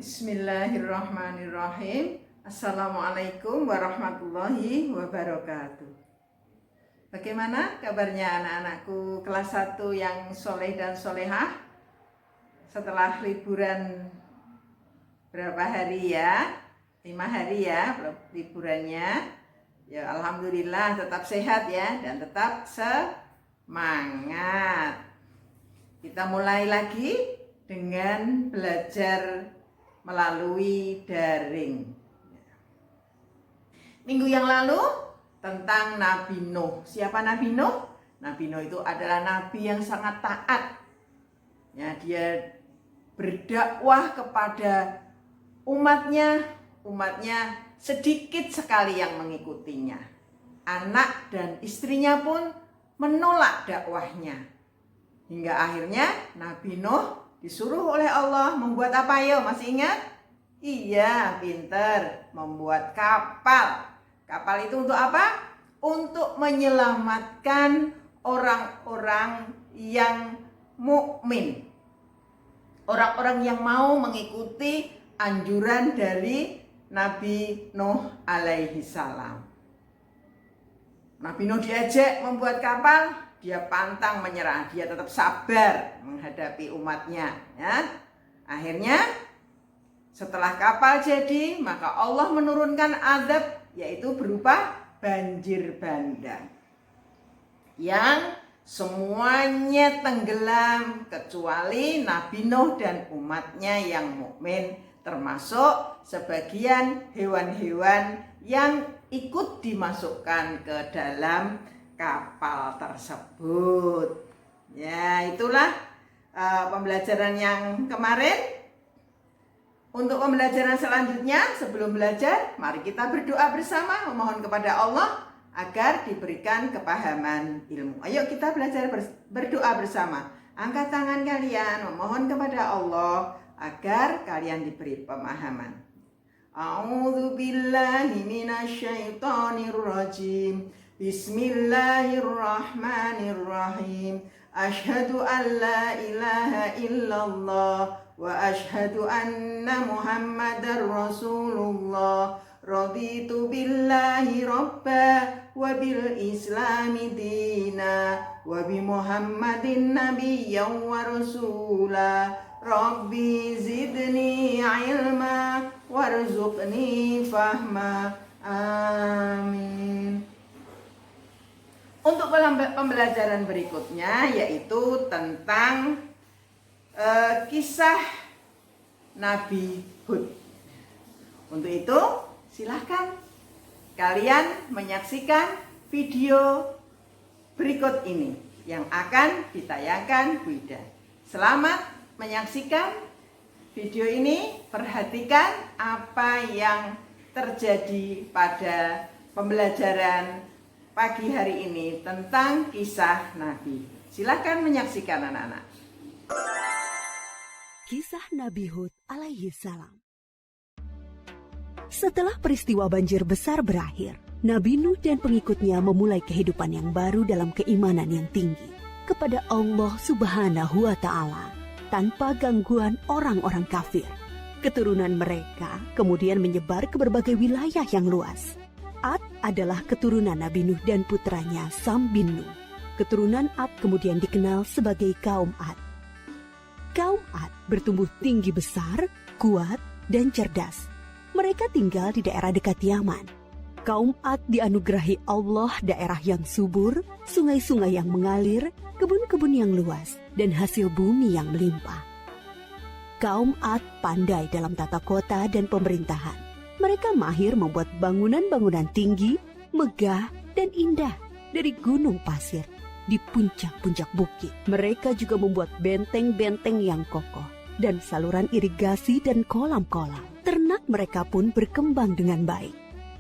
Bismillahirrahmanirrahim. Assalamualaikum warahmatullahi wabarakatuh. Bagaimana kabarnya anak-anakku kelas 1 yang soleh dan solehah? Setelah liburan berapa hari ya? 5 hari ya liburannya. Ya alhamdulillah tetap sehat ya dan tetap semangat. Kita mulai lagi dengan belajar melalui daring. Minggu yang lalu tentang Nabi Nuh. Siapa Nabi Nuh? Nabi Nuh itu adalah nabi yang sangat taat. Ya, dia berdakwah kepada umatnya sedikit sekali yang mengikutinya. Anak dan istrinya pun menolak dakwahnya. Hingga akhirnya Nabi Nuh disuruh oleh Allah membuat apa ya? Masih ingat? Iya, pinter. Membuat kapal. Kapal itu untuk apa? Untuk menyelamatkan orang-orang yang mukmin. Orang-orang yang mau mengikuti anjuran dari Nabi Nuh alaihi salam. Nabi Nuh diajak membuat kapal. Dia pantang menyerah, dia tetap sabar menghadapi umatnya ya. Akhirnya setelah kapal jadi, maka Allah menurunkan azab, yaitu berupa banjir bandang yang semuanya tenggelam kecuali Nabi Nuh dan umatnya yang mukmin, termasuk sebagian hewan-hewan yang ikut dimasukkan ke dalam kapal tersebut. Ya, itulah pembelajaran yang kemarin. Untuk pembelajaran selanjutnya, sebelum belajar, mari kita berdoa bersama, memohon kepada Allah agar diberikan kepahaman ilmu. Ayo kita belajar berdoa bersama. Angkat tangan kalian, memohon kepada Allah agar kalian diberi pemahaman. A'udzu billahi minasyaitonir rajim. Bismillahirrahmanirrahim. Asyhadu an la ilaha illallah wa asyhadu anna Muhammadar Rasulullah. Raditu billahi rabba wa bil islami dina wa bi Muhammadin nabiyyan wa rasula. Rabbi zidni ilma warzuqni fahma. Amin. Untuk pembelajaran berikutnya yaitu tentang kisah Nabi Hud. Untuk itu silahkan kalian menyaksikan video berikut ini yang akan ditayangkan Bu Ida. Selamat menyaksikan video ini, perhatikan apa yang terjadi pada pembelajaran pagi hari ini tentang kisah Nabi. Silakan menyaksikan anak-anak. Kisah Nabi Hud alaihi salam. Setelah peristiwa banjir besar berakhir, Nabi Nuh dan pengikutnya memulai kehidupan yang baru dalam keimanan yang tinggi kepada Allah Subhanahu wa Ta'ala tanpa gangguan orang-orang kafir. Keturunan mereka kemudian menyebar ke berbagai wilayah yang luas. Ad adalah keturunan Nabi Nuh dan putranya Sam bin Nuh. Keturunan Ad kemudian dikenal sebagai kaum Ad. Kaum Ad bertumbuh tinggi besar, kuat, dan cerdas. Mereka tinggal di daerah dekat Yaman. Kaum Ad dianugerahi Allah daerah yang subur, sungai-sungai yang mengalir, kebun-kebun yang luas, dan hasil bumi yang melimpah. Kaum Ad pandai dalam tata kota dan pemerintahan. Mereka mahir membuat bangunan-bangunan tinggi, megah, dan indah dari gunung pasir di puncak-puncak bukit. Mereka juga membuat benteng-benteng yang kokoh dan saluran irigasi dan kolam-kolam. Ternak mereka pun berkembang dengan baik.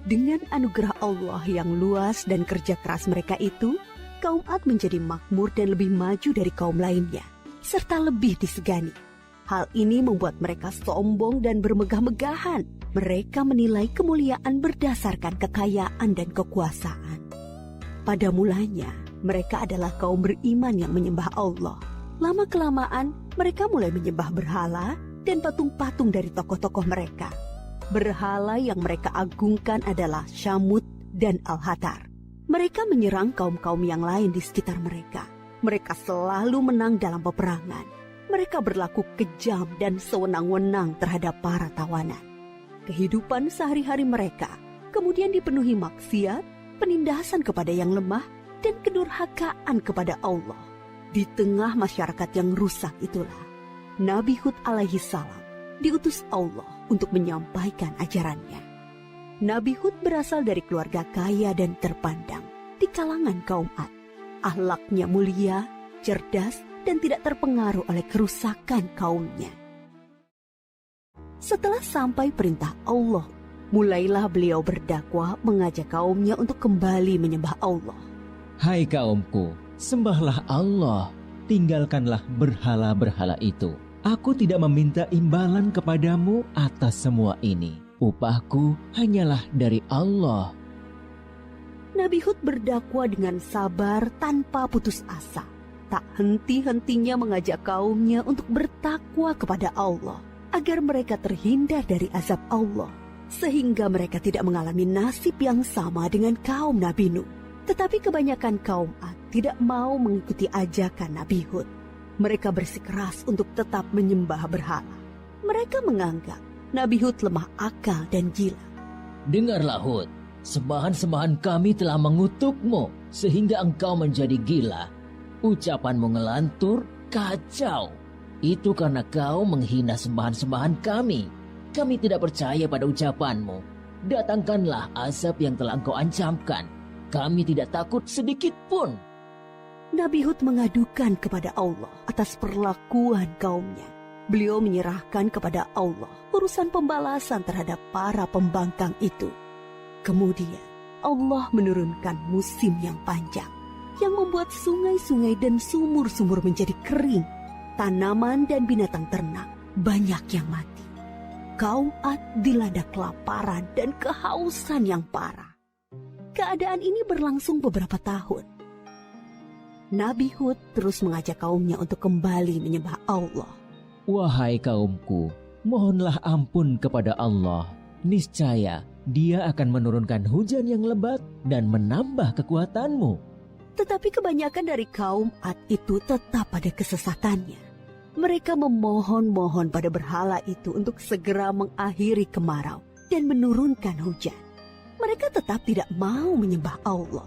Dengan anugerah Allah yang luas dan kerja keras mereka itu, kaum Ad menjadi makmur dan lebih maju dari kaum lainnya, serta lebih disegani. Hal ini membuat mereka sombong dan bermegah-megahan. Mereka menilai kemuliaan berdasarkan kekayaan dan kekuasaan. Pada mulanya, mereka adalah kaum beriman yang menyembah Allah. Lama-kelamaan, mereka mulai menyembah berhala dan patung-patung dari tokoh-tokoh mereka. Berhala yang mereka agungkan adalah Syamut dan Al-Hathar. Mereka menyerang kaum-kaum yang lain di sekitar mereka. Mereka selalu menang dalam peperangan. Mereka berlaku kejam dan sewenang-wenang terhadap para tawanan. Kehidupan sehari-hari mereka kemudian dipenuhi maksiat, penindasan kepada yang lemah, dan kedurhakaan kepada Allah. Di tengah masyarakat yang rusak itulah, Nabi Hud alaihi salam diutus Allah untuk menyampaikan ajarannya. Nabi Hud berasal dari keluarga kaya dan terpandang di kalangan kaum Ad. Akhlaknya mulia, cerdas, dan tidak terpengaruh oleh kerusakan kaumnya. Setelah sampai perintah Allah, mulailah beliau berdakwah mengajak kaumnya untuk kembali menyembah Allah. Hai kaumku, sembahlah Allah, tinggalkanlah berhala-berhala itu. Aku tidak meminta imbalan kepadamu atas semua ini. Upahku hanyalah dari Allah. Nabi Hud berdakwah dengan sabar tanpa putus asa. Tak henti-hentinya mengajak kaumnya untuk bertakwa kepada Allah, agar mereka terhindar dari azab Allah, sehingga mereka tidak mengalami nasib yang sama dengan kaum Nabi Nuh. Tetapi kebanyakan kaum Ad tidak mau mengikuti ajakan Nabi Hud. Mereka bersikeras untuk tetap menyembah berhala. Mereka menganggap Nabi Hud lemah akal dan gila. Dengarlah Hud, sembahan-sembahan kami telah mengutukmu sehingga engkau menjadi gila. Ucapanmu ngelantur, kacau. Itu karena kau menghina sembahan-sembahan kami. Kami tidak percaya pada ucapanmu. Datangkanlah azab yang telah engkau ancamkan. Kami tidak takut sedikit pun. Nabi Hud mengadukan kepada Allah atas perlakuan kaumnya. Beliau menyerahkan kepada Allah urusan pembalasan terhadap para pembangkang itu. Kemudian Allah menurunkan musim yang panjang, yang membuat sungai-sungai dan sumur-sumur menjadi kering. Tanaman dan binatang ternak banyak yang mati. Kaum Ad dilanda kelaparan dan kehausan yang parah. Keadaan ini berlangsung beberapa tahun. Nabi Hud terus mengajak kaumnya untuk kembali menyembah Allah. Wahai kaumku, mohonlah ampun kepada Allah. Niscaya Dia akan menurunkan hujan yang lebat dan menambah kekuatanmu. Tetapi kebanyakan dari kaum Ad itu tetap pada kesesatannya. Mereka memohon-mohon pada berhala itu untuk segera mengakhiri kemarau dan menurunkan hujan. Mereka tetap tidak mau menyembah Allah.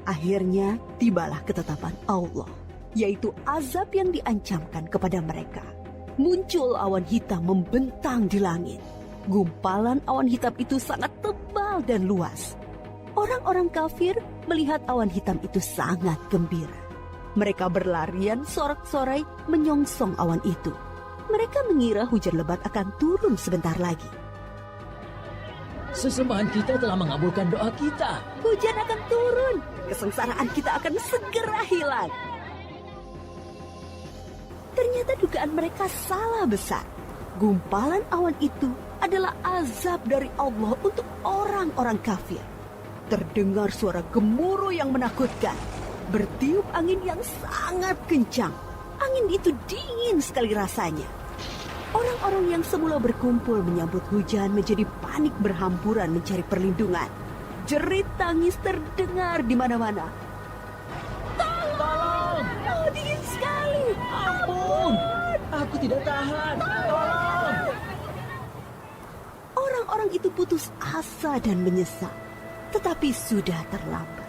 Akhirnya tibalah ketetapan Allah, yaitu azab yang diancamkan kepada mereka. Muncul awan hitam membentang di langit. Gumpalan awan hitam itu sangat tebal dan luas. Orang-orang kafir melihat awan hitam itu sangat gembira. Mereka berlarian sorak-sorai menyongsong awan itu. Mereka mengira hujan lebat akan turun sebentar lagi. Sesembahan kita telah mengabulkan doa kita. Hujan akan turun. Kesengsaraan kita akan segera hilang. Ternyata dugaan mereka salah besar. Gumpalan awan itu adalah azab dari Allah untuk orang-orang kafir. Terdengar suara gemuruh yang menakutkan. Bertiup angin yang sangat kencang. Angin itu dingin sekali rasanya. Orang-orang yang semula berkumpul menyambut hujan menjadi panik berhamburan mencari perlindungan. Jerit tangis terdengar di mana-mana. Tolong! Oh, dingin sekali. Ampun! Aku tidak tahan. Tolong! Orang-orang itu putus asa dan menyesal. Tetapi sudah terlambat.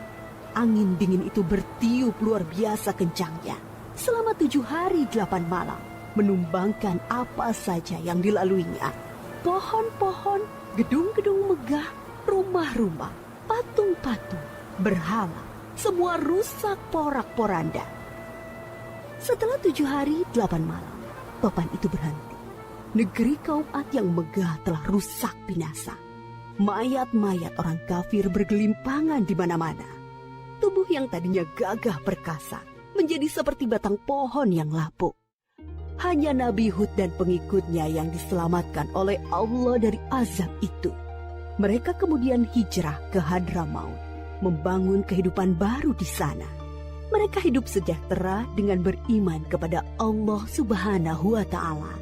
Angin dingin itu bertiup luar biasa kencangnya. Selama 7 hari 8 malam. Menumbangkan apa saja yang dilaluinya. Pohon-pohon, gedung-gedung megah, rumah-rumah, patung-patung, berhala, semua rusak porak-poranda. Setelah 7 hari 8 malam, topan itu berhenti. Negeri kaum Ad yang megah telah rusak binasa. Mayat-mayat orang kafir bergelimpangan di mana-mana. Tubuh yang tadinya gagah perkasa menjadi seperti batang pohon yang lapuk. Hanya Nabi Hud dan pengikutnya yang diselamatkan oleh Allah dari azab itu. Mereka kemudian hijrah ke Hadramaut, membangun kehidupan baru di sana. Mereka hidup sejahtera dengan beriman kepada Allah Subhanahu wa Ta'ala.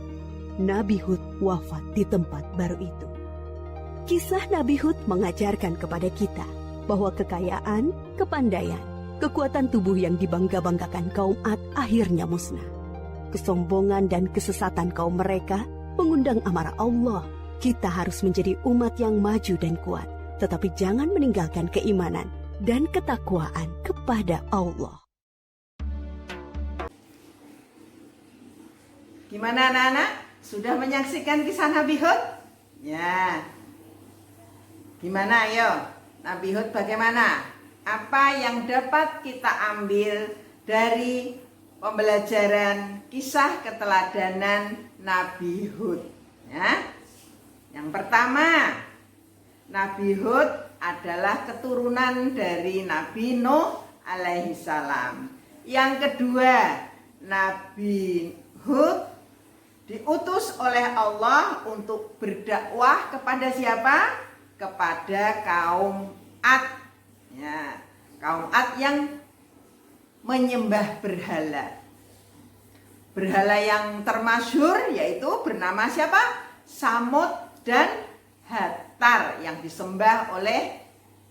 Nabi Hud wafat di tempat baru itu. Kisah Nabi Hud mengajarkan kepada kita bahwa kekayaan, kepandaian, kekuatan tubuh yang dibangga-banggakan kaum Ad akhirnya musnah. Kesombongan dan kesesatan kaum mereka mengundang amarah Allah. Kita harus menjadi umat yang maju dan kuat, tetapi jangan meninggalkan keimanan dan ketakwaan kepada Allah. Gimana anak-anak? Sudah menyaksikan kisah Nabi Hud? Ya. Gimana ayo? Nabi Hud bagaimana? Apa yang dapat kita ambil dari pembelajaran kisah keteladanan Nabi Hud? Ya. Yang pertama, Nabi Hud adalah keturunan dari Nabi Nuh alaihi salam. Yang kedua, Nabi Hud diutus oleh Allah untuk berdakwah kepada siapa? Kepada kaum Ad. Ya, kaum Ad yang menyembah berhala. Berhala yang termasyhur yaitu bernama siapa? Samud dan Hatar yang disembah oleh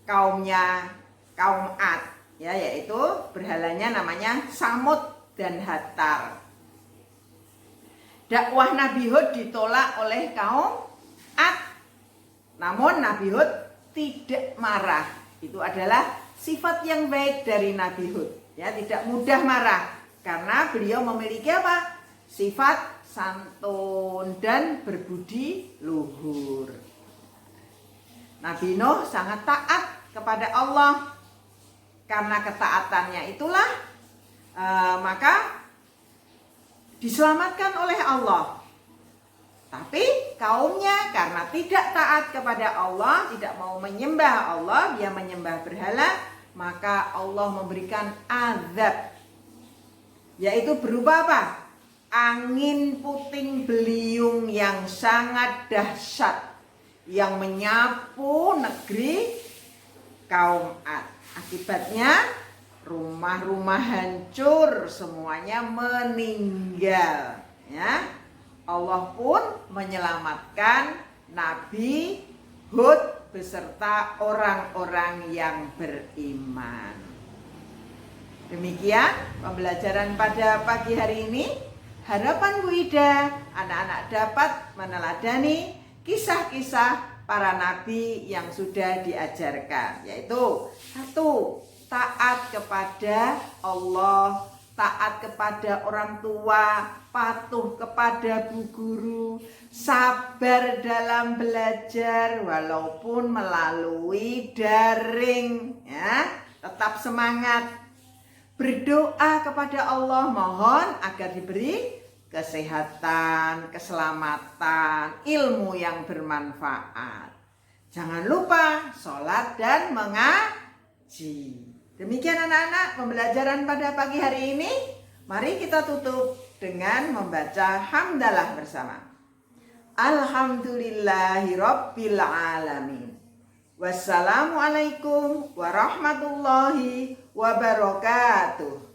kaum Ad, ya, yaitu berhalanya namanya Samud dan Hatar. Dakwah Nabi Hud ditolak oleh kaum Ad, namun Nabi Hud tidak marah. Itu adalah sifat yang baik dari Nabi Hud, ya, tidak mudah marah karena beliau memiliki apa? Sifat santun dan berbudi luhur. Nabi Nuh sangat taat kepada Allah. Karena ketaatannya itulah maka diselamatkan oleh Allah. Tapi kaumnya karena tidak taat kepada Allah, tidak mau menyembah Allah, dia menyembah berhala, maka Allah memberikan azab. Yaitu berupa apa? Angin puting beliung yang sangat dahsyat yang menyapu negeri kaum Ad. Akibatnya rumah-rumah hancur, semuanya meninggal, ya. Allah pun menyelamatkan Nabi Hud beserta orang-orang yang beriman. Demikian pembelajaran pada pagi hari ini. Harapan Bu Ida, anak-anak dapat meneladani kisah-kisah para nabi yang sudah diajarkan, yaitu 1. Taat kepada Allah, taat kepada orang tua, patuh kepada bu guru, sabar dalam belajar walaupun melalui daring, ya, tetap semangat. Berdoa kepada Allah, mohon agar diberi kesehatan, keselamatan, ilmu yang bermanfaat. Jangan lupa sholat dan mengaji. Demikian anak-anak pembelajaran pada pagi hari ini. Mari kita tutup dengan membaca hamdalah bersama. Alhamdulillahirabbil alamin. Wassalamualaikum warahmatullahi wabarakatuh.